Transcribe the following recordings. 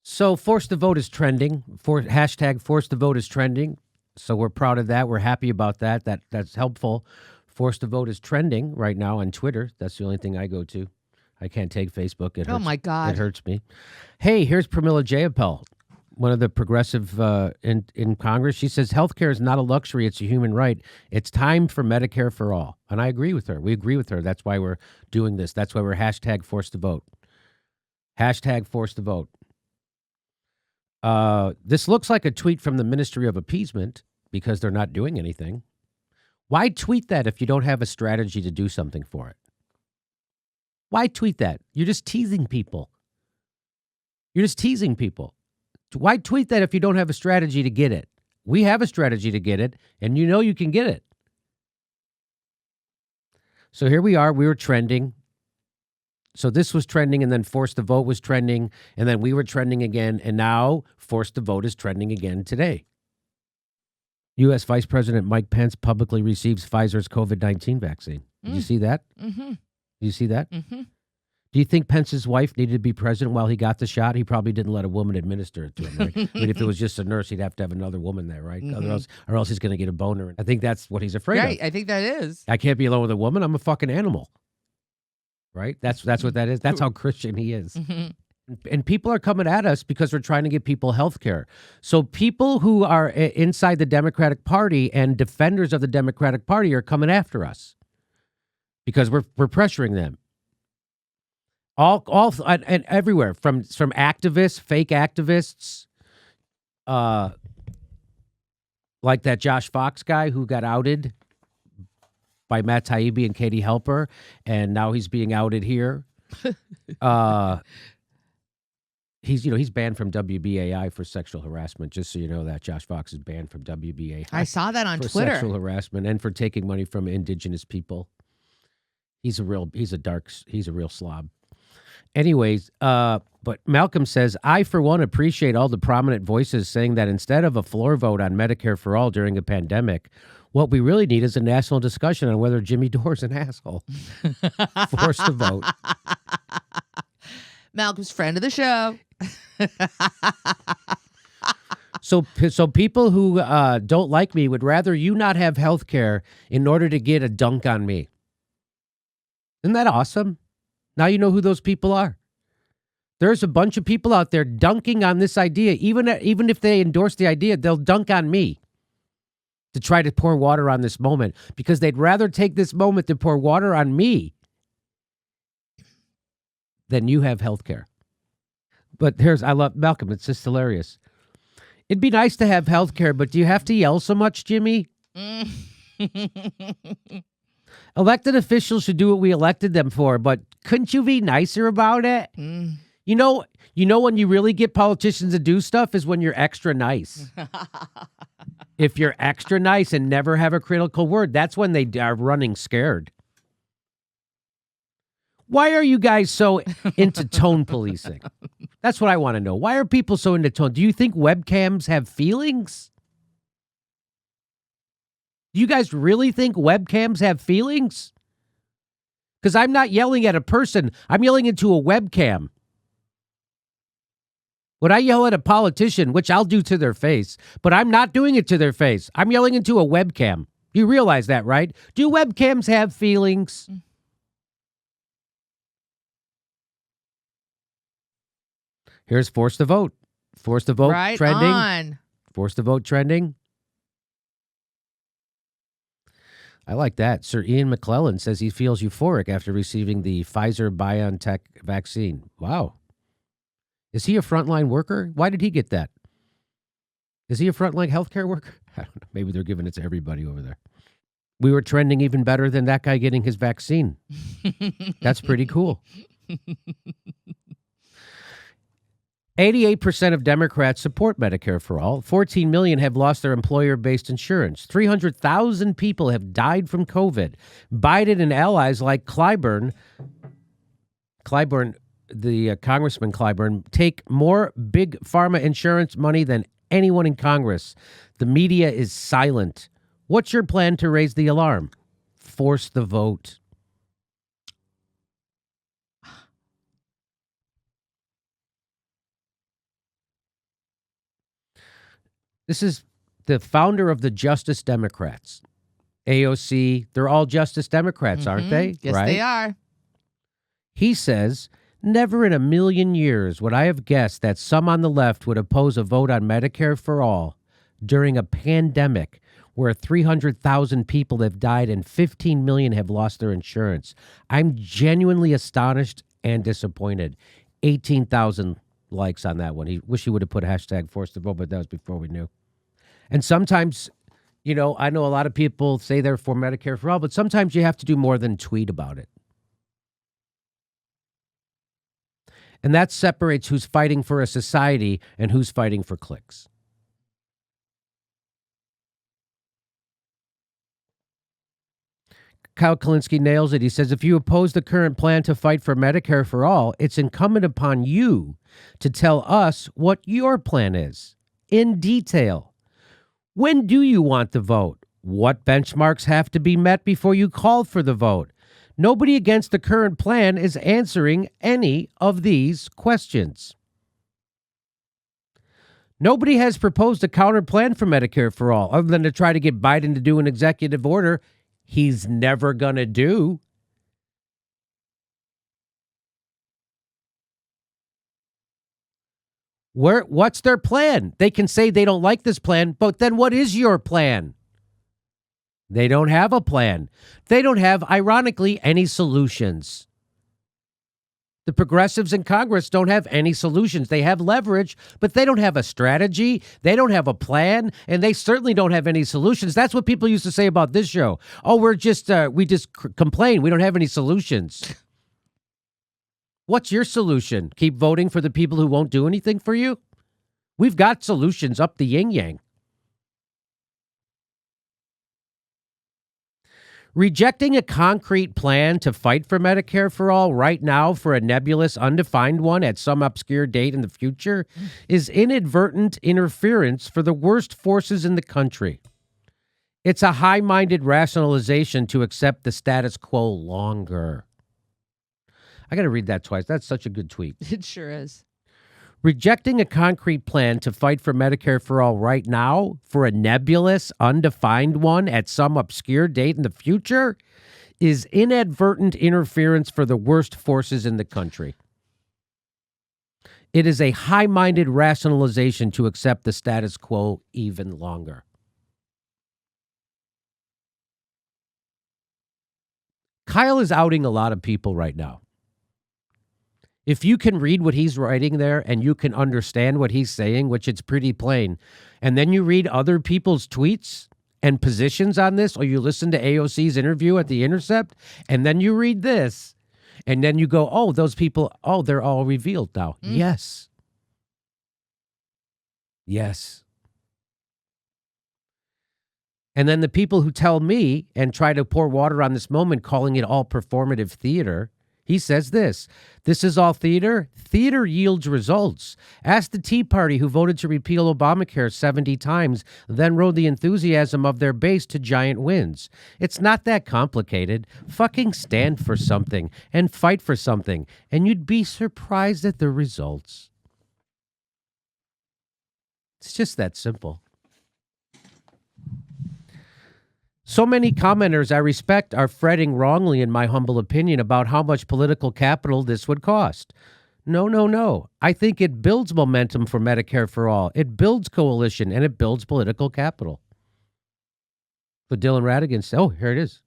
So force the vote is trending. Hashtag force the vote is trending. So we're proud of that. We're happy about that. That's helpful. Force the vote is trending right now on Twitter. That's the only thing I go to. I can't take Facebook. It hurts. Oh my God. It hurts me. Hey, here's Pramila Jayapal, one of the progressive in Congress. She says healthcare is not a luxury. It's a human right. It's time for Medicare for all. And I agree with her. We agree with her. That's why we're doing this. That's why we're hashtag force the vote. Hashtag force the vote. This looks like a tweet from the Ministry of Appeasement because they're not doing anything. Why tweet that if you don't have a strategy to do something for it? Why tweet that? You're just teasing people. You're just teasing people. Why tweet that if you don't have a strategy to get it? We have a strategy to get it, and you know you can get it. So here we are. We were trending. So this was trending, and then Force the Vote was trending, and then we were trending again, and now Force the Vote is trending again today. U.S. Vice President Mike Pence publicly receives Pfizer's COVID-19 vaccine. Did you see that? Mm-hmm. Did you see that? Mm-hmm. Do you think Pence's wife needed to be president while he got the shot? He probably didn't let a woman administer it to him, right? I mean, if it was just a nurse, he'd have to have another woman there, right? Mm-hmm. Or else he's going to get a boner. I think that's what he's afraid of. Right, I think that is. I can't be alone with a woman. I'm a fucking animal. Right? That's what that is. That's how Christian he is. Mm-hmm. And people are coming at us because we're trying to give people health care. So people who are inside the Democratic Party and defenders of the Democratic Party are coming after us because we're pressuring them. All and everywhere from activists, fake activists, like that Josh Fox guy who got outed by Matt Taibbi and Katie Halper, and now he's being outed here. He's banned from WBAI for sexual harassment. Just so you know that Josh Fox is banned from WBAI. I saw that on for Twitter. Sexual harassment and for taking money from indigenous people. He's a real slob. Anyways, but Malcolm says, I, for one, appreciate all the prominent voices saying that instead of a floor vote on Medicare for all during a pandemic, what we really need is a national discussion on whether Jimmy Dore is an asshole. Force the vote. Malcolm's friend of the show. So people who don't like me would rather you not have health care in order to get a dunk on me. Isn't that awesome? Now you know who those people are. There's a bunch of people out there dunking on this idea. Even if they endorse the idea, they'll dunk on me to try to pour water on this moment because they'd rather take this moment to pour water on me than you have health care. But I love Malcolm. It's just hilarious. It'd be nice to have health care, but do you have to yell so much, Jimmy? Elected officials should do what we elected them for, but couldn't you be nicer about it? You know when you really get politicians to do stuff is when you're extra nice. If you're extra nice and never have a critical word, that's when they are running scared. Why are you guys so into tone policing? That's what I want to know. Why are people so into tone? Do you think webcams have feelings? Do you guys really think webcams have feelings? Because I'm not yelling at a person. I'm yelling into a webcam. When I yell at a politician, which I'll do to their face, but I'm not doing it to their face. I'm yelling into a webcam. You realize that, right? Do webcams have feelings? Here's Force the Vote. Force the Vote Right trending. on. Force the Vote trending. I like that. Sir Ian McClellan says he feels euphoric after receiving the Pfizer-BioNTech vaccine. Wow. Is he a frontline worker? Why did he get that? Is he a frontline healthcare worker? I don't know. Maybe they're giving it to everybody over there. We were trending even better than that guy getting his vaccine. That's pretty cool. 88% of Democrats support Medicare for all. 14 million have lost their employer-based insurance. 300,000 people have died from COVID. Biden and allies like Clyburn, the Congressman Clyburn, take more big pharma insurance money than anyone in Congress. The media is silent. What's your plan to raise the alarm? Force the vote. This is the founder of the Justice Democrats. AOC, they're all Justice Democrats, aren't they? Yes, right? they are. He says, never in a million years would I have guessed that some on the left would oppose a vote on Medicare for all during a pandemic where 300,000 people have died and 15 million have lost their insurance. I'm genuinely astonished and disappointed. 18,000 likes on that one. He wish he would have put hashtag forced to vote, but that was before we knew. And sometimes, you know, I know a lot of people say they're for Medicare for all, but sometimes you have to do more than tweet about it. And that separates who's fighting for a society and who's fighting for clicks. Kyle Kalinske nails it. He says, if you oppose the current plan to fight for Medicare for all, it's incumbent upon you to tell us what your plan is in detail. When do you want the vote? What benchmarks have to be met before you call for the vote? Nobody against the current plan is answering any of these questions. Nobody has proposed a counter plan for Medicare for all, other than to try to get Biden to do an executive order he's never going to do. What's their plan? They can say they don't like this plan, but then what is your plan? They don't have a plan. They don't have, ironically, any solutions. The progressives in Congress don't have any solutions. They have leverage, but they don't have a strategy. They don't have a plan, and they certainly don't have any solutions. That's what people used to say about this show. Oh, we just complain. We don't have any solutions. What's your solution? Keep voting for the people who won't do anything for you? We've got solutions up the yin-yang. Rejecting a concrete plan to fight for Medicare for all right now for a nebulous, undefined one at some obscure date in the future is inadvertent interference for the worst forces in the country. It's a high-minded rationalization to accept the status quo longer. I got to read that twice. That's such a good tweet. It sure is. Rejecting a concrete plan to fight for Medicare for all right now for a nebulous, undefined one at some obscure date in the future is inadvertent interference for the worst forces in the country. It is a high-minded rationalization to accept the status quo even longer. Kyle is outing a lot of people right now. If you can read what he's writing there and you can understand what he's saying, which it's pretty plain, and then you read other people's tweets and positions on this, or you listen to AOC's interview at The Intercept, and then you read this, and then you go, oh, those people, oh, they're all revealed now. Yes. Yes. And then the people who tell me and try to pour water on this moment, calling it all performative theater, he says this is all theater. Theater yields results. Ask the Tea Party who voted to repeal Obamacare 70 times, then rode the enthusiasm of their base to giant wins. It's not that complicated. Fucking stand for something and fight for something, and you'd be surprised at the results. It's just that simple. So many commenters I respect are fretting wrongly, in my humble opinion, about how much political capital this would cost. No. I think it builds momentum for Medicare for all. It builds coalition, and it builds political capital. But Dylan Radigan said, oh, here it is.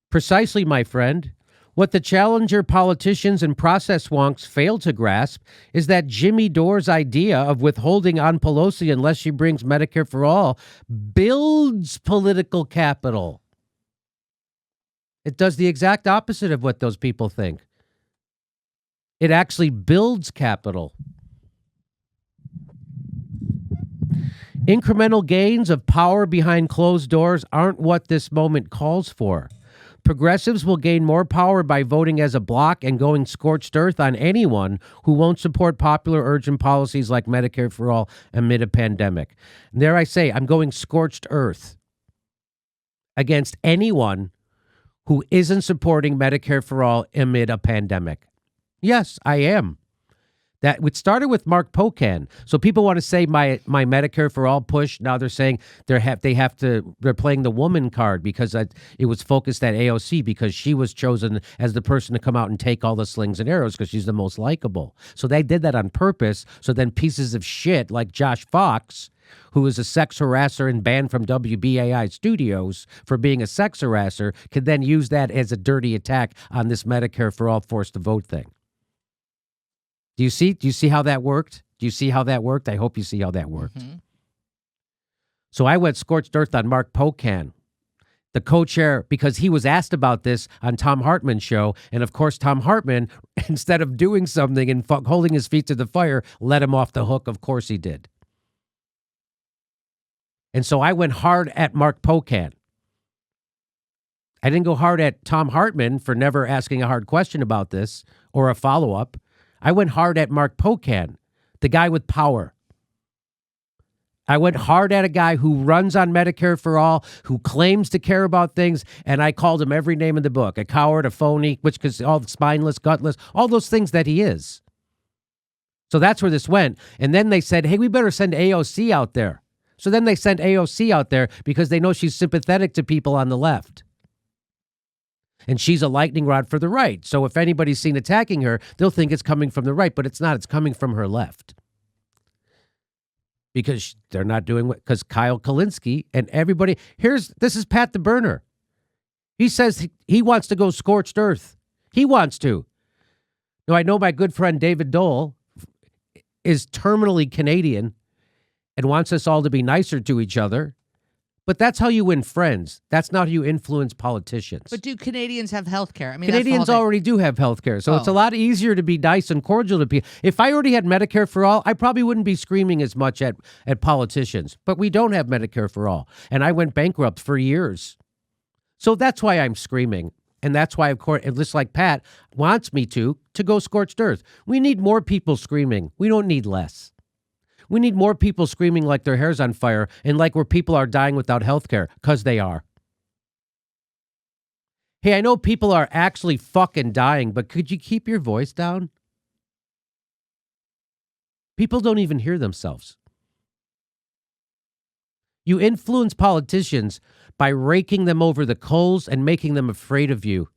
Precisely, my friend. What the challenger politicians and process wonks fail to grasp is that Jimmy Dore's idea of withholding on Pelosi unless she brings Medicare for all builds political capital. It does the exact opposite of what those people think. It actually builds capital. Incremental gains of power behind closed doors aren't what this moment calls for. Progressives will gain more power by voting as a bloc and going scorched earth on anyone who won't support popular urgent policies like Medicare for all amid a pandemic. And there I say, I'm going scorched earth against anyone who isn't supporting Medicare for all amid a pandemic. Yes, I am. That it started with Mark Pocan. So people want to say my Medicare for all push. Now they're saying they're playing the woman card because it was focused at AOC because she was chosen as the person to come out and take all the slings and arrows because she's the most likable. So they did that on purpose. So then pieces of shit like Josh Fox, who is a sex harasser and banned from WBAI studios for being a sex harasser, could then use that as a dirty attack on this Medicare for all forced to vote thing. Do you see how that worked? Do you see how that worked? I hope you see how that worked. Mm-hmm. So I went scorched earth on Mark Pocan, the co-chair, because he was asked about this on Tom Hartman's show. And of course, Tom Hartman, instead of doing something and holding his feet to the fire, let him off the hook. Of course he did. And so I went hard at Mark Pocan. I didn't go hard at Tom Hartman for never asking a hard question about this or a follow-up. I went hard at Mark Pocan, the guy with power. I went hard at a guy who runs on Medicare for all, who claims to care about things, and I called him every name in the book, a coward, a phony, because all spineless, gutless, all those things that he is. So that's where this went. And then they said, hey, we better send AOC out there. So then they sent AOC out there because they know she's sympathetic to people on the left. And she's a lightning rod for the right. So if anybody's seen attacking her, they'll think it's coming from the right, but it's not. It's coming from her left. Because they're not doing what, because Kyle Kalinske and everybody, this is Pat the Burner. He says he wants to go scorched earth. He wants to. Now, I know my good friend David Dole is terminally Canadian and wants us all to be nicer to each other. But that's how you win friends. That's not how you influence politicians. But do Canadians have health care? I mean, Canadians already do have health care. So it's a lot easier to be nice and cordial to people. If I already had Medicare for all, I probably wouldn't be screaming as much at politicians. But we don't have Medicare for all. And I went bankrupt for years. So that's why I'm screaming. And that's why, of course, just like Pat wants me to go scorched earth. We need more people screaming. We don't need less. We need more people screaming like their hair's on fire and like where people are dying without health care, because they are. Hey, I know people are actually fucking dying, but could you keep your voice down? People don't even hear themselves. You influence politicians by raking them over the coals and making them afraid of you.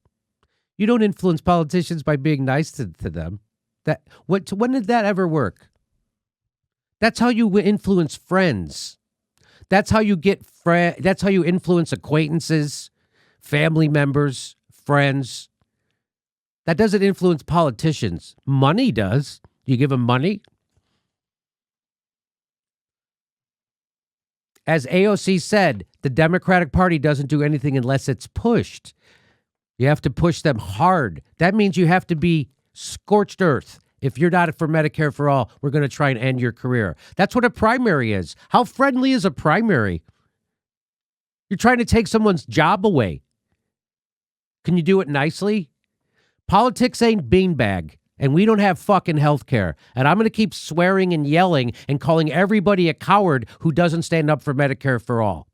You don't influence politicians by being nice to them. When did that ever work? That's how you influence friends. That's how you that's how you influence acquaintances, family members, friends. That doesn't influence politicians. Money does. You give them money. As AOC said, the Democratic Party doesn't do anything unless it's pushed. You have to push them hard. That means you have to be scorched earth. If you're not for Medicare for all, we're going to try and end your career. That's what a primary is. How friendly is a primary? You're trying to take someone's job away. Can you do it nicely? Politics ain't beanbag, and we don't have fucking health care. And I'm going to keep swearing and yelling and calling everybody a coward who doesn't stand up for Medicare for all.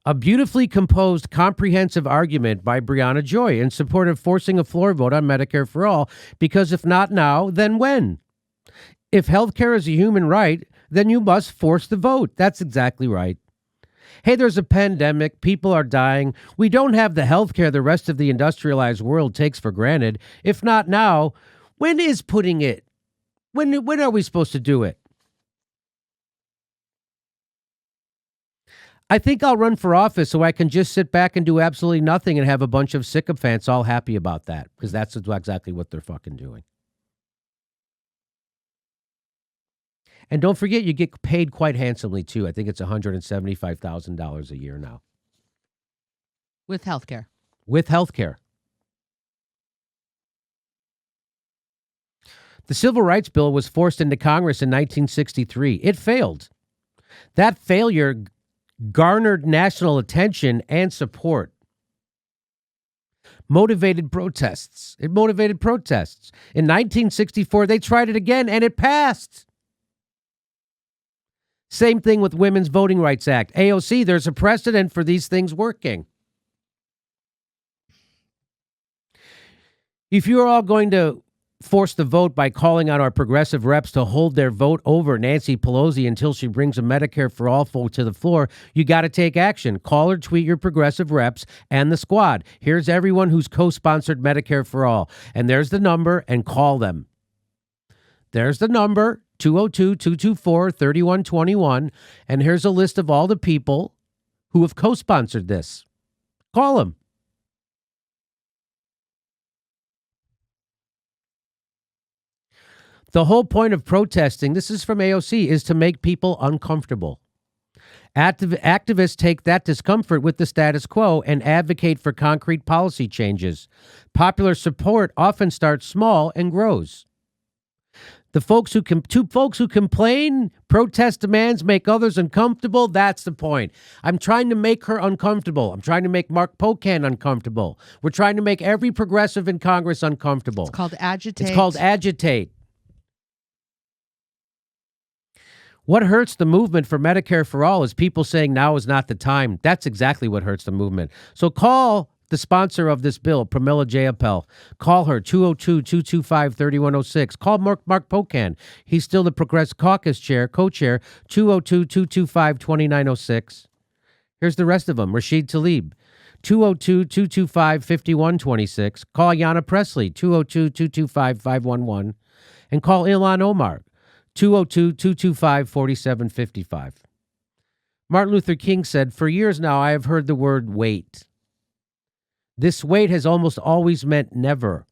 A beautifully composed, comprehensive argument by Brianna Joy in support of forcing a floor vote on Medicare for all, because if not now, then when? If healthcare is a human right, then you must force the vote. That's exactly right. Hey, there's a pandemic. People are dying. We don't have the healthcare the rest of the industrialized world takes for granted. If not now, when is putting it? When are we supposed to do it? I think I'll run for office so I can just sit back and do absolutely nothing and have a bunch of sycophants all happy about that, because that's exactly what they're fucking doing. And don't forget, you get paid quite handsomely, too. I think it's $175,000 a year now. With health care. With health care. The Civil Rights Bill was forced into Congress in 1963. It failed. That failure garnered national attention and support. Motivated protests. It motivated protests. In 1964, they tried it again, and it passed. Same thing with Women's Voting Rights Act. AOC, there's a precedent for these things working. If you're all going to force the vote by calling on our progressive reps to hold their vote over Nancy Pelosi until she brings a Medicare for All vote to the floor, you got to take action. Call or tweet your progressive reps and the squad. Here's everyone who's co-sponsored Medicare for All. And there's the number, and call them. There's the number, 202-224-3121. And here's a list of all the people who have co-sponsored this. Call them. The whole point of protesting, this is from AOC, is to make people uncomfortable. Activists take that discomfort with the status quo and advocate for concrete policy changes. Popular support often starts small and grows. Two folks who complain, protest demands, make others uncomfortable. That's the point. I'm trying to make her uncomfortable. I'm trying to make Mark Pocan uncomfortable. We're trying to make every progressive in Congress uncomfortable. It's called agitate. It's called agitate. What hurts the movement for Medicare for All is people saying now is not the time. That's exactly what hurts the movement. So call the sponsor of this bill, Pramila Jayapal. Call her, 202-225-3106. Call Mark Pocan. He's still the Progressive Caucus co-chair, 202-225-2906. Here's the rest of them. Rashid Tlaib, 202-225-5126. Call Ayanna Pressley, 202-225-511. And call Ilhan Omar, 202-225-4755. Martin Luther King said, "For years now, I have heard the word wait. This wait has almost always meant never.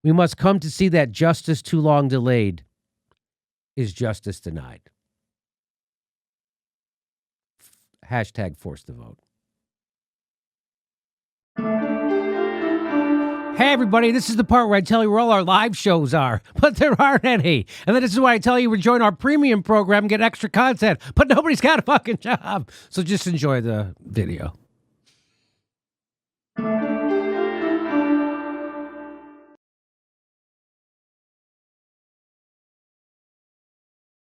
We must come to see that justice too long delayed is justice denied." Hashtag force the vote. Hey, everybody, this is the part where I tell you where all our live shows are, but there aren't any. And then this is why I tell you to join our premium program and get extra content, but nobody's got a fucking job. So just enjoy the video.